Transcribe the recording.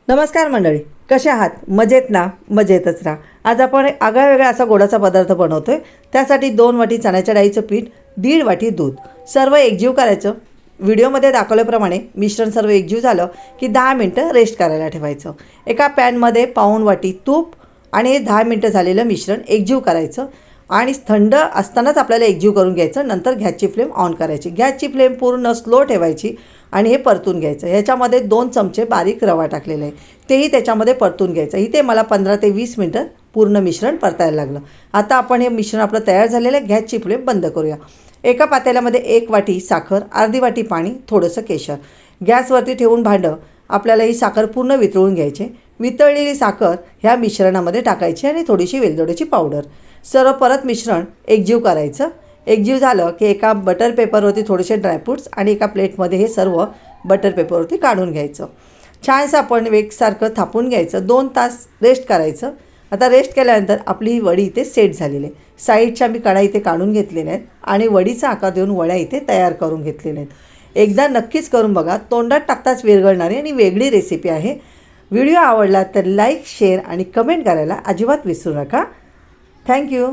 नमस्कार मंडळी, कसे आहात? मजेत ना? मजेतच राहा. आज आपण आगळावेगळा असा गोडाचा पदार्थ बनवतोय. त्यासाठी 2 वाटी चण्याच्या डाळीचं पीठ, 1.5 वाटी दूध, सर्व एकजीव करायचं. व्हिडिओमध्ये दाखवल्याप्रमाणे मिश्रण सर्व एकजीव झालं की 10 मिनटं रेस्ट करायला ठेवायचं. एका पॅनमध्ये पाऊण वाटी तूप आणि हे 10 मिनटं झालेलं मिश्रण एकजीव करायचं आणि थंड असतानाच आपल्याला एकजीव करून घ्यायचं. नंतर गॅसची फ्लेम ऑन करायची. गॅसची फ्लेम पूर्ण स्लो ठेवायची आणि हे परतून घ्यायचं. ह्याच्यामध्ये 2 चमचे बारीक रवा टाकलेला आहे, तेही त्याच्यामध्ये परतून घ्यायचं. इथे मला 15 ते 20 मिनटं पूर्ण मिश्रण परतायला लागलं. आता आपण हे मिश्रण आपलं तयार झालेलं आहे. गॅसची फ्लेम बंद करूया. एका पातेल्यामध्ये 1 वाटी साखर, अर्धी वाटी पाणी, थोडंसं केशर. गॅसवरती ठेवून भांडं आपल्याला ही साखर पूर्ण वितळून घ्यायची. वितळलेली साखर ह्या मिश्रणामध्ये टाकायची आणि थोडीशी वेलदोड्याची पावडर. सर्व परत मिश्रण एकजीव करायचं. एकजीव झालं की एका बटर पेपरवरती थोडेसे ड्रायफ्रूट्स आणि एका प्लेटमध्ये हे सर्व बटर पेपरवरती काढून घ्यायचं. छानसं आपण एकसारखं थापून घ्यायचं. 2 तास रेस्ट करायचं. आता रेस्ट केल्यानंतर आपली ही वडी इथे सेट झालेली आहे. साईडच्या मी कढा इथे काढून घेतलेल्या आहेत आणि वडीचा आकार देऊन वड्या इथे तयार करून घेतलेल्या आहेत. एकदा नक्कीच करून बघा. तोंडात टाकताच विरघळणारी आणि वेगळी रेसिपी आहे. व्हिडिओ आवडला तर लाईक, शेअर आणि कमेंट करायला अजिबात विसरू नका. थँक्यू.